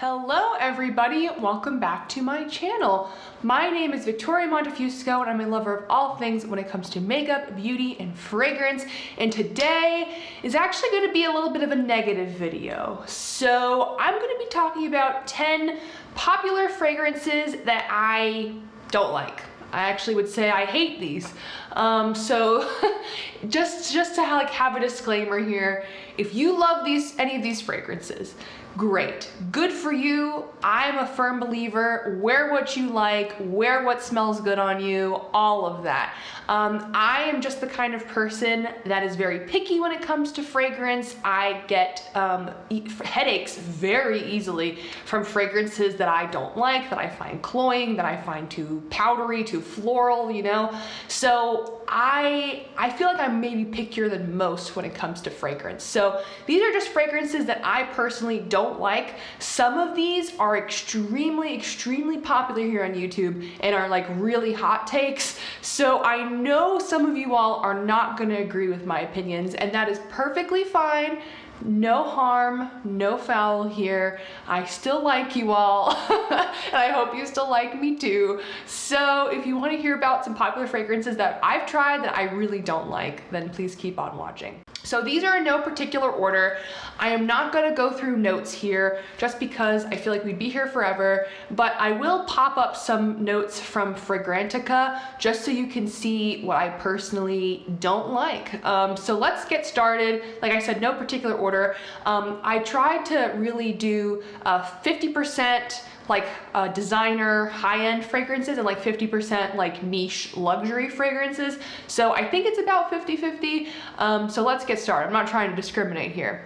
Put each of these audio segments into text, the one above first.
Hello everybody, welcome back to my channel. My name is Victoria Montefusco and I'm a lover of all things when it comes to makeup, beauty, and fragrance. And today is actually going to be a little bit of a negative video. So I'm going to be talking about 10 popular fragrances that I don't like. I actually would say I hate these. So just to have a disclaimer here, if you love any of these fragrances, great, good for you. I'm a firm believer, wear what you like, wear what smells good on you, all of that. I am just the kind of person that is very picky when it comes to fragrance. I get headaches very easily from fragrances that I don't like, that I find cloying, that I find too powdery, too floral, you know? So I feel like I'm maybe pickier than most when it comes to fragrance. So these are just fragrances that I personally don't like. Some of these are extremely popular here on YouTube and are like really hot takes. So I know some of you all are not gonna agree with my opinions, and that is perfectly fine. No harm, no foul here. I still like you all, and I hope you still like me too. So if you want to hear about some popular fragrances that I've tried that I really don't like, then please keep on watching. So these are in no particular order. I am not going to go through notes here just because I feel like we'd be here forever, but I will pop up some notes from Fragrantica just so you can see what I personally don't like. So let's get started. Like I said, no particular order. I tried to really do 50% like designer high-end fragrances and like 50% like niche luxury fragrances. So I think it's about 50-50. So let's get started. I'm not trying to discriminate here.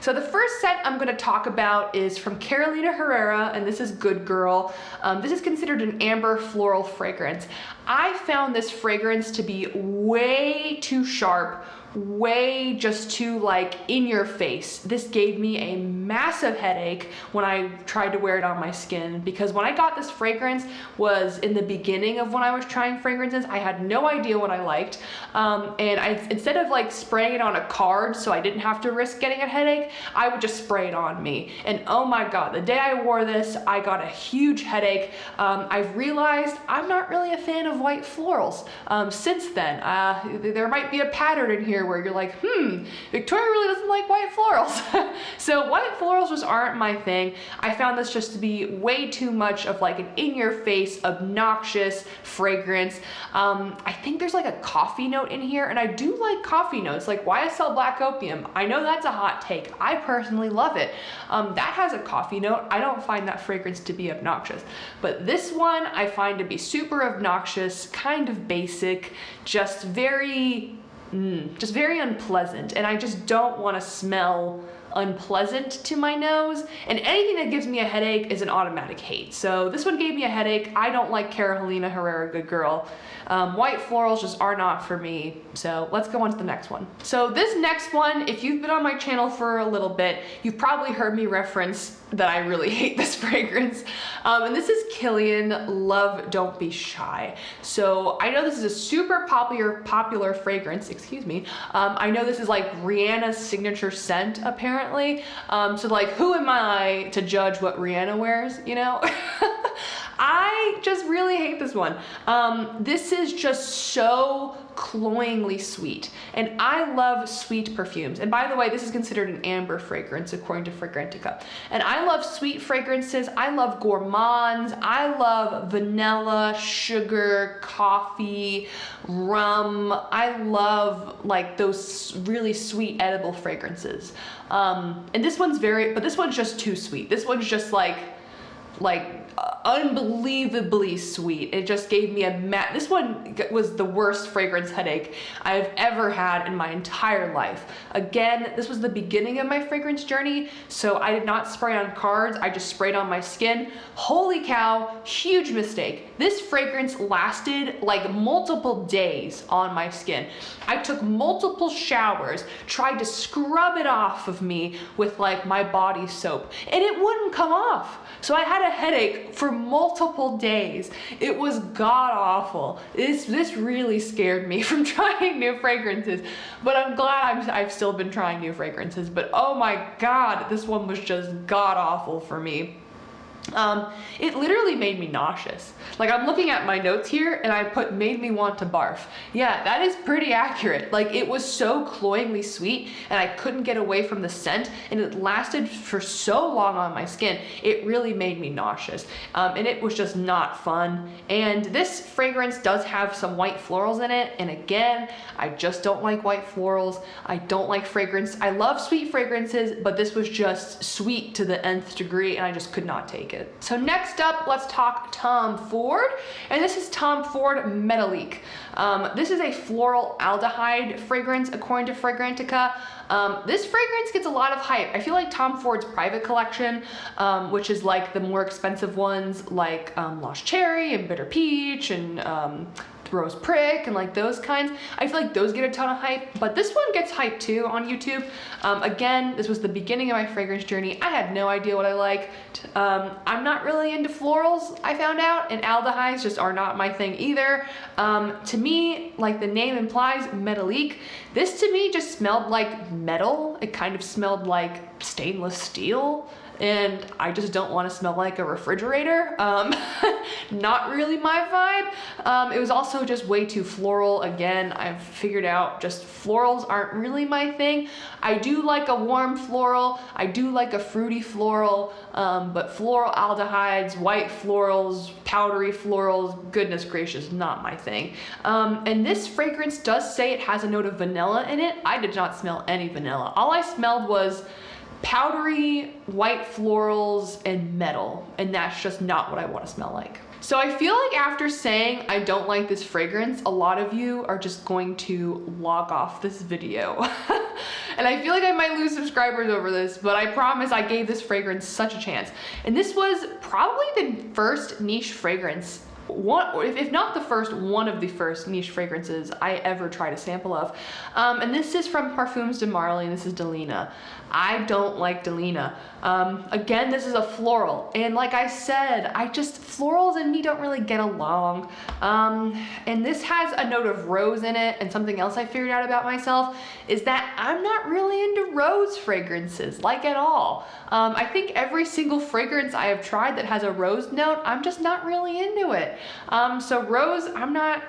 So the first scent I'm gonna talk about is from Carolina Herrera, and this is Good Girl. This is considered an amber floral fragrance. I found this fragrance to be way too sharp, way just too like in your face. This gave me a massive headache when I tried to wear it on my skin, because when I got this fragrance was in the beginning of when I was trying fragrances. I had no idea what I liked, and instead of like spraying it on a card so I didn't have to risk getting a headache, I would just spray it on me. And oh my god, the day I wore this, I got a huge headache. I've realized I'm not really a fan of white florals since then. There might be a pattern in here where you're like, Victoria really doesn't like white florals. So white florals just aren't my thing. I found this just to be way too much of like an in-your-face, obnoxious fragrance. I think there's like a coffee note in here, and I do like coffee notes, like YSL Black Opium. I know that's a hot take. I personally love it. That has a coffee note. I don't find that fragrance to be obnoxious. But this one I find to be super obnoxious, kind of basic, just very unpleasant, and I just don't want to smell unpleasant to my nose, and anything that gives me a headache is an automatic hate. So this one gave me a headache. I don't like Carolina Herrera Good Girl. White florals just are not for me. So let's go on to the next one. So this next one, if you've been on my channel for a little bit, you've probably heard me reference that I really hate this fragrance. And this is Kilian Love Don't Be Shy. So I know this is a super popular fragrance, excuse me. I know this is like Rihanna's signature scent apparently. So like, who am I to judge what Rihanna wears, you know? I just really hate this one. This is just so cloyingly sweet, and I love sweet perfumes. And by the way, this is considered an amber fragrance according to Fragrantica. And I love sweet fragrances. I love gourmands. I love vanilla, sugar, coffee, rum. I love like those really sweet edible fragrances. And this one's but this one's just too sweet. This one's just like unbelievably sweet. It just gave me this one was the worst fragrance headache I've ever had in my entire life. Again, this was the beginning of my fragrance journey, so I did not spray on cards. I just sprayed on my skin. Holy cow, huge mistake. This fragrance lasted like multiple days on my skin. I took multiple showers, tried to scrub it off of me with like my body soap, and it wouldn't come off. So I had a headache like for multiple days. It was god awful. This really scared me from trying new fragrances, but I'm glad I've still been trying new fragrances. But oh my god, this one was just god awful for me. It literally made me nauseous. Like, I'm looking at my notes here and I put made me want to barf. Yeah, that is pretty accurate. Like, it was so cloyingly sweet and I couldn't get away from the scent, and it lasted for so long on my skin. It really made me nauseous. And it was just not fun. And this fragrance does have some white florals in it. And again, I just don't like white florals. I don't like fragrance. I love sweet fragrances, but this was just sweet to the nth degree and I just could not take it. So next up, let's talk Tom Ford, and this is Tom Ford Meadowleak. This is a floral aldehyde fragrance according to Fragrantica. This fragrance gets a lot of hype. I feel like Tom Ford's private collection, which is like the more expensive ones like Lost Cherry and Bitter Peach and Rose Prick and like those kinds, I feel like those get a ton of hype, but this one gets hype too on YouTube. Again, this was the beginning of my fragrance journey. I had no idea what I liked. I'm not really into florals, I found out, and aldehydes just are not my thing either. To me, like the name implies, Meadowleak, this to me just smelled like metal. It kind of smelled like stainless steel, and I just don't want to smell like a refrigerator. Not really my vibe. It was also just way too floral. Again, I've figured out just florals aren't really my thing. I do like a warm floral. I do like a fruity floral, but floral aldehydes, white florals, powdery florals, goodness gracious, not my thing. And this fragrance does say it has a note of vanilla in it. I did not smell any vanilla. All I smelled was powdery white florals and metal, and that's just not what I want to smell like. So I feel like after saying I don't like this fragrance, a lot of you are just going to log off this video. And I feel like I might lose subscribers over this, but I promise I gave this fragrance such a chance. And this was probably the first niche fragrance, if not the first, one of the first niche fragrances I ever tried a sample of. And this is from Parfums de Marly, and this is Delena. I don't like Delena. Again, this is a floral, and like I said, florals and me don't really get along. And this has a note of rose in it, and something else I figured out about myself is that I'm not really into rose fragrances, like at all. I think every single fragrance I have tried that has a rose note, I'm just not really into it. So rose,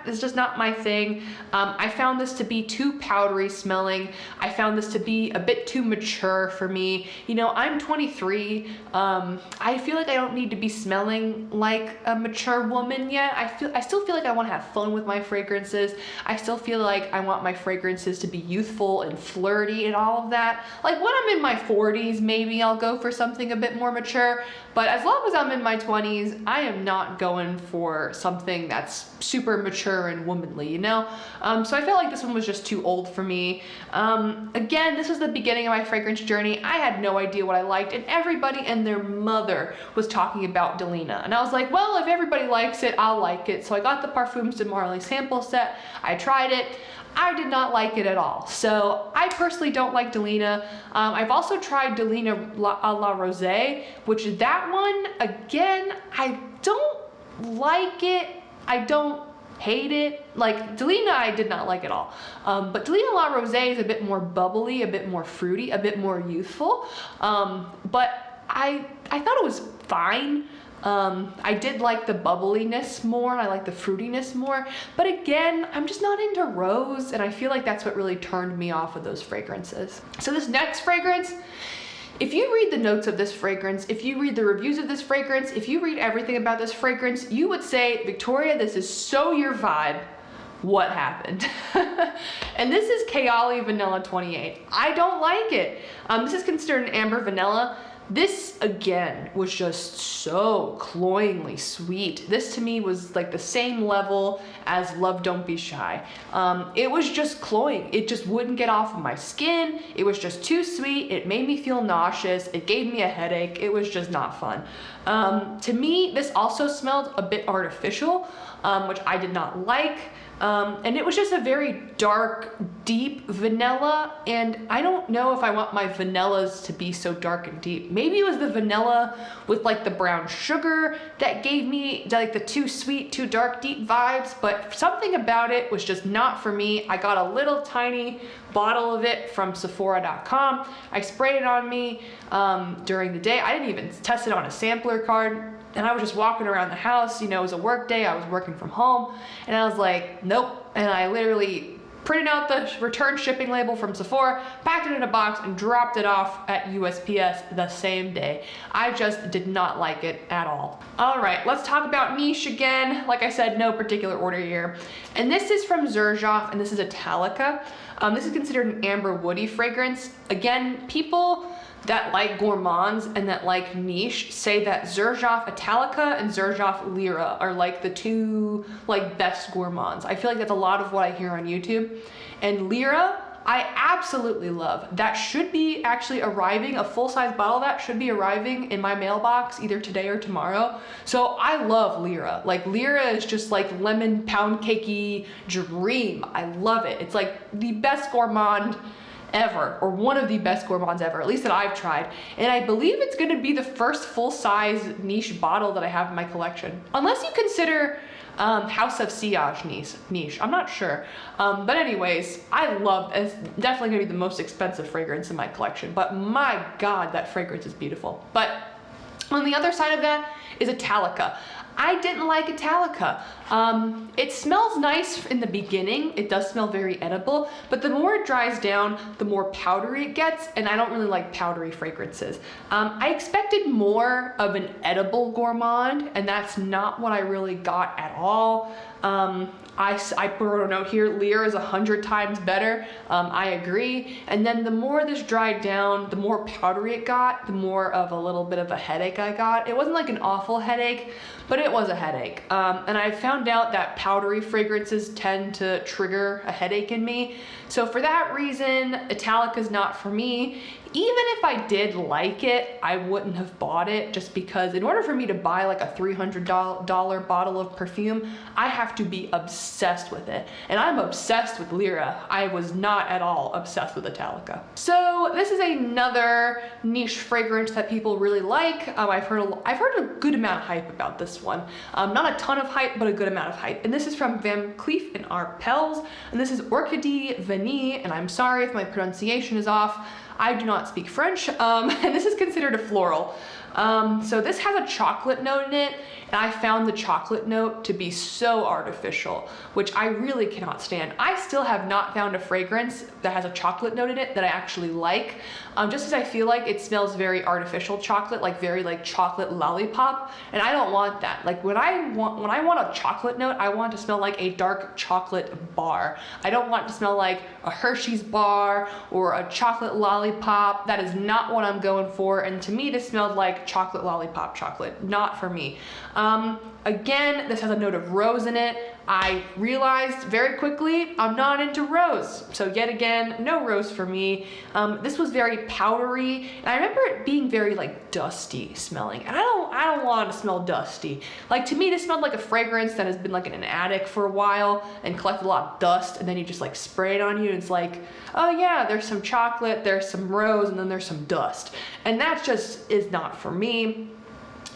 it's just not my thing. I found this to be too powdery smelling. I found this to be a bit too mature for me. You know, I'm 23. I feel like I don't need to be smelling like a mature woman yet. I still feel like I want to have fun with my fragrances. I still feel like I want my fragrances to be youthful and flirty and all of that. Like when I'm in my 40s, maybe I'll go for something a bit more mature, but as long as I'm in my 20s, I am not going for something that's super mature and womanly, you know? So I felt like this one was just too old for me. Again, this was the beginning of my fragrance journey. I had no idea what I liked, and everybody and their mother was talking about Delena. And I was like, well, if everybody likes it, I'll like it. So I got the Parfums de Marly sample set. I tried it. I did not like it at all. So I personally don't like Delena. I've also tried Delena à la Rosé, which that one, again, I don't like it. I don't hate it. Like Delena, I did not like at all. But Delena La Rosé is a bit more bubbly, a bit more fruity, a bit more youthful. But I thought it was fine. I did like the bubbliness more. I like the fruitiness more. But again, I'm just not into rose, and I feel like that's what really turned me off of those fragrances. So this next fragrance, if you read the notes of this fragrance, if you read the reviews of this fragrance, if you read everything about this fragrance, you would say, Victoria, this is so your vibe. What happened? And this is Kayali Vanilla 28. I don't like it. This is considered an amber vanilla. This, again, was just so cloyingly sweet. This to me was like the same level as Love Don't Be Shy. It was just cloying. It just wouldn't get off of my skin. It was just too sweet. It made me feel nauseous. It gave me a headache. It was just not fun. To me, this also smelled a bit artificial, which I did not like. And it was just a very dark, deep vanilla, and I don't know if I want my vanillas to be so dark and deep. Maybe it was the vanilla with like the brown sugar that gave me like the too sweet, too dark, deep vibes, but something about it was just not for me. I got a little tiny bottle of it from Sephora.com. I sprayed it on me during the day. I didn't even test it on a sampler card. And I was just walking around the house, you know, it was a work day, I was working from home, and I was like, nope. And I literally printed out the return shipping label from Sephora, packed it in a box, and dropped it off at USPS the same day. I just did not like it at all. All right, let's talk about niche again. Like I said, no particular order here. And this is from Xerjoff, and this is Italica. This is considered an amber woody fragrance. Again, people that like gourmands and that like niche say that Xerjoff Italica and Xerjoff Lyra are like the two like best gourmands. I feel like that's a lot of what I hear on YouTube. And Lyra, I absolutely love. That should be actually arriving, a full-size bottle of that should be arriving in my mailbox either today or tomorrow. So I love Lyra. Like Lyra is just like lemon pound cakey dream. I love it. It's like the best gourmand ever, or one of the best gourmands ever, at least that I've tried. And I believe it's gonna be the first full-size niche bottle that I have in my collection. Unless you consider House of Sillage niche, I'm not sure. But anyways, I love, it's definitely gonna be the most expensive fragrance in my collection, but my God, that fragrance is beautiful. But on the other side of that is Italica. I didn't like Italica. It smells nice in the beginning. It does smell very edible, but the more it dries down, the more powdery it gets, and I don't really like powdery fragrances. I expected more of an edible gourmand, and that's not what I really got at all. I wrote a note here, Lyra is 100 times better. I agree. And then the more this dried down, the more powdery it got, the more of a little bit of a headache I got. It wasn't like an awful headache, but it was a headache. And I found out that powdery fragrances tend to trigger a headache in me. So for that reason, Italica is not for me. Even if I did like it, I wouldn't have bought it, just because in order for me to buy like a $300 bottle of perfume, I have to be obsessed with it. And I'm obsessed with Lyra. I was not at all obsessed with Italica. So this is another niche fragrance that people really like. I've heard a good amount of hype about this one. Not a ton of hype, but a good amount of hype. And this is from Cleef Arpels, and this is Kurkdjian Vanille, and I'm sorry if my pronunciation is off. I do not speak French, and this is considered a floral. So this has a chocolate note in it, and I found the chocolate note to be so artificial, which I really cannot stand. I still have not found a fragrance that has a chocolate note in it that I actually like, just as I feel like it smells very artificial chocolate, like very like chocolate lollipop, and I don't want that. Like when I want a chocolate note, I want it to smell like a dark chocolate bar. I don't want it to smell like a Hershey's bar or a chocolate lollipop. That is not what I'm going for, and to me this smelled like chocolate lollipop chocolate. Not for me. Again, this has a note of rose in it. I realized very quickly I'm not into rose. So yet again, no rose for me. This was very powdery, and I remember it being very like dusty smelling. And I don't want to smell dusty. Like to me, this smelled like a fragrance that has been like in an attic for a while and collected a lot of dust, and then you just like spray it on you, and it's like, oh yeah, there's some chocolate, there's some rose, and then there's some dust. And that just is not for me.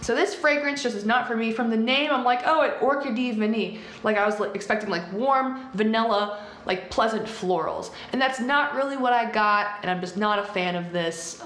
So this fragrance just is not for me. From the name, I'm like, oh, it Kurkdjian Vanille. Like I was like expecting like warm vanilla, like pleasant florals. And that's not really what I got, and I'm just not a fan of this.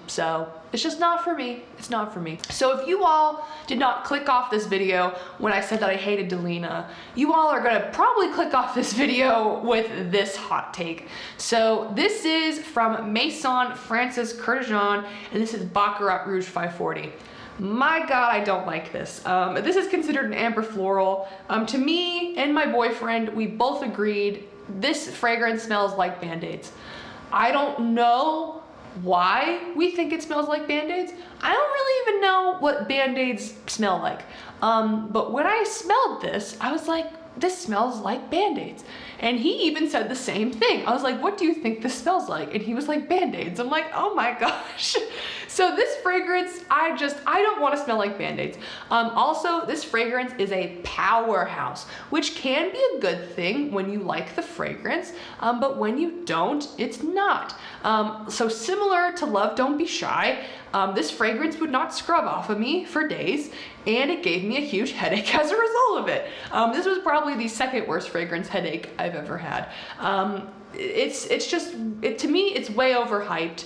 So it's just not for me. It's not for me. So if you all did not click off this video when I said that I hated Delena, you all are gonna probably click off this video with this hot take. So this is from Maison Francis Kurkdjian, and this is Baccarat Rouge 540. My God, I don't like this. This is considered an amber floral. To me and my boyfriend, we both agreed this fragrance smells like Band-Aids. I don't know why we think it smells like Band-Aids. I don't really even know what Band-Aids smell like. But when I smelled this, I was like, this smells like Band-Aids. And he even said the same thing. I was like, what do you think this smells like? And he was like, Band-Aids. I'm like, oh my gosh. So this fragrance, I don't want to smell like Band-Aids. Also, this fragrance is a powerhouse, which can be a good thing when you like the fragrance, but when you don't, it's not. So similar to Love Don't Be Shy, this fragrance would not scrub off of me for days, and it gave me a huge headache as a result of it. This was probably the second worst fragrance headache I've ever had. To me, it's way overhyped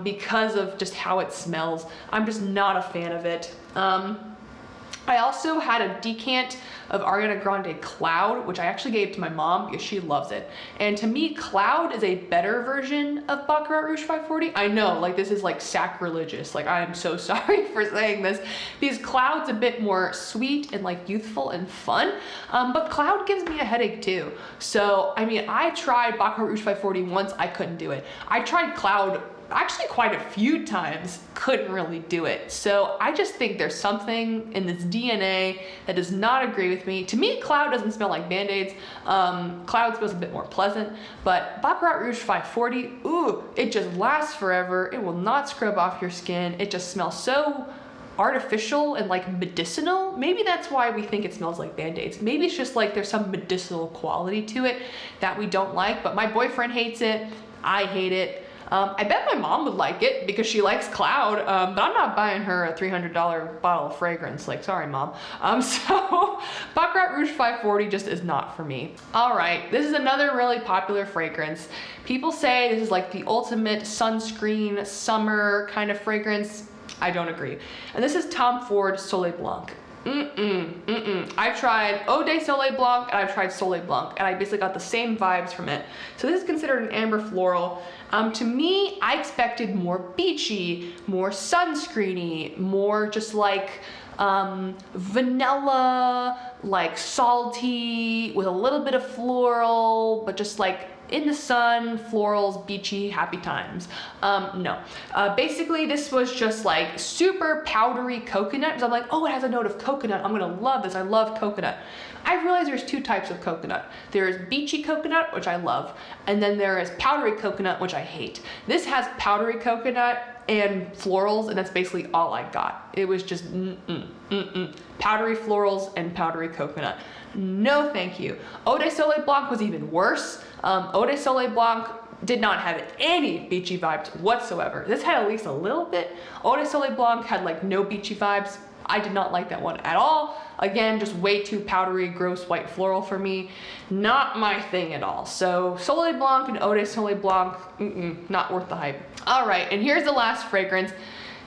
because of just how it smells. I'm just not a fan of it. I also had a decant of Ariana Grande Cloud, which I actually gave to my mom because she loves it. And to me, Cloud is a better version of Baccarat Rouge 540. I know, like, this is like sacrilegious. Like, I am so sorry for saying this, because Cloud's a bit more sweet and like youthful and fun, but Cloud gives me a headache too. So, I mean, I tried Baccarat Rouge 540 once, I couldn't do it. I tried Cloud actually quite a few times, couldn't really do it. So I just think there's something in this DNA that does not agree with me. To me, Cloud doesn't smell like Band-Aids. Cloud smells a bit more pleasant, but Baccarat Rouge 540, ooh, it just lasts forever. It will not scrub off your skin. It just smells so artificial and like medicinal. Maybe that's why we think it smells like Band-Aids. Maybe it's just like there's some medicinal quality to it that we don't like, but my boyfriend hates it. I hate it. I bet my mom would like it because she likes Cloud, but I'm not buying her a $300 bottle of fragrance. Like, sorry, Mom. So Baccarat Rouge 540 just is not for me. All right, this is another really popular fragrance. People say this is like the ultimate sunscreen summer kind of fragrance. I don't agree. And this is Tom Ford Soleil Blanc. I've tried Eau de Soleil Blanc and I've tried Soleil Blanc, and I basically got the same vibes from it. So this is considered an amber floral. To me, I expected more beachy, more sunscreeny, more just like vanilla, like salty with a little bit of floral, but just like in the sun, florals, beachy, happy times. No. Basically, this was just like super powdery coconut. Because I'm like, oh, it has a note of coconut. I'm gonna love this. I love coconut. I realized there's two types of coconut. There is beachy coconut, which I love, and then there is powdery coconut, which I hate. This has powdery coconut and florals, and that's basically all I got. It was just powdery florals and powdery coconut. No, thank you. Eau de Soleil Blanc was even worse. Eau de Soleil Blanc did not have any beachy vibes whatsoever. This had at least a little bit. Eau de Soleil Blanc had like no beachy vibes. I did not like that one at all. Again, just way too powdery, gross white floral for me. Not my thing at all. So Soleil Blanc and Eau de Soleil Blanc, not worth the hype. All right, and here's the last fragrance.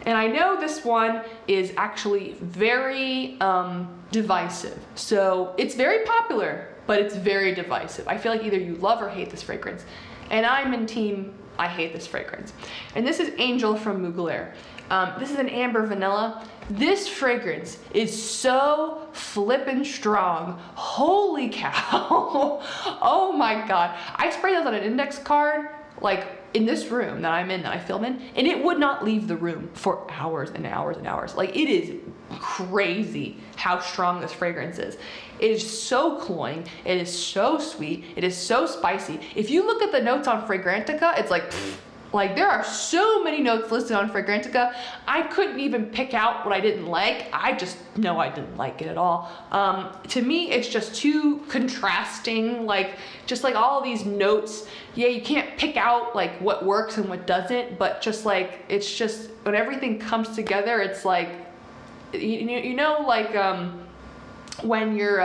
And I know this one is actually very divisive. So it's very popular, but it's very divisive. I feel like either you love or hate this fragrance. And I'm in team, I hate this fragrance. And this is Angel from Mugler. This is an amber vanilla. This fragrance is so flippin' strong. Holy cow. Oh my God. I sprayed this on an index card, like in this room that I'm in, that I film in, and it would not leave the room for hours and hours and hours. Like, it is crazy how strong this fragrance is. It is so cloying. It is so sweet. It is so spicy. If you look at the notes on Fragrantica, it's like, like there are so many notes listed on Fragrantica. I couldn't even pick out what I didn't like. I just know I didn't like it at all. To me, it's just too contrasting, like just like all of these notes. Yeah, you can't pick out like what works and what doesn't, but just like, it's just, when everything comes together, it's like, you know, like when you're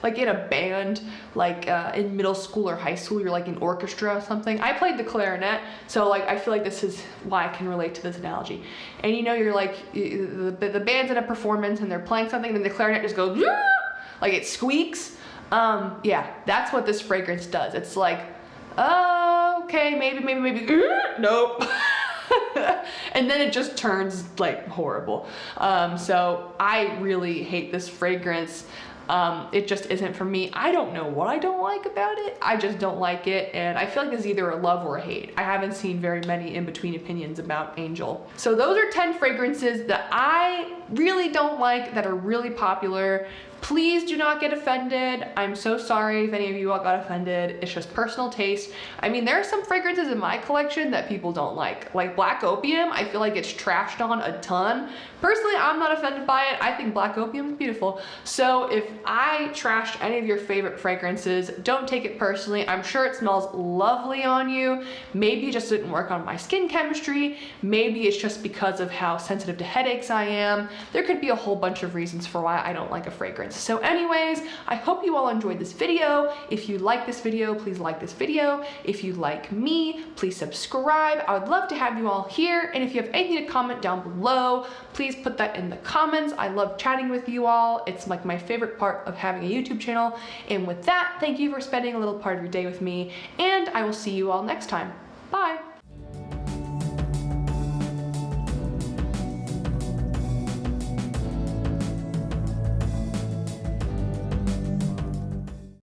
like in a band, like in middle school or high school, you're like in orchestra or something. I played the clarinet, so like I feel like this is why I can relate to this analogy. And you know, you're like, the band's in a performance and they're playing something, and then the clarinet just goes, like it squeaks. Yeah, that's what this fragrance does. It's like, okay, maybe, nope. And then it just turns like horrible. So I really hate this fragrance. It just isn't for me. I don't know what I don't like about it. I just don't like it, and I feel like it's either a love or a hate. I haven't seen very many in-between opinions about Angel. So those are 10 fragrances that I really don't like, that are really popular. Please do not get offended. I'm so sorry if any of you all got offended. It's just personal taste. I mean, there are some fragrances in my collection that people don't like. Like Black Opium, I feel like it's trashed on a ton. Personally, I'm not offended by it. I think Black Opium is beautiful. So if I trashed any of your favorite fragrances, don't take it personally. I'm sure it smells lovely on you. Maybe it just didn't work on my skin chemistry. Maybe it's just because of how sensitive to headaches I am. There could be a whole bunch of reasons for why I don't like a fragrance. So anyways, I hope you all enjoyed this video. If you like this video, please like this video. If you like me, please subscribe. I would love to have you all here. And if you have anything to comment down below, please put that in the comments. I love chatting with you all. It's like my favorite part of having a YouTube channel. And with that, thank you for spending a little part of your day with me, and I will see you all next time. Bye.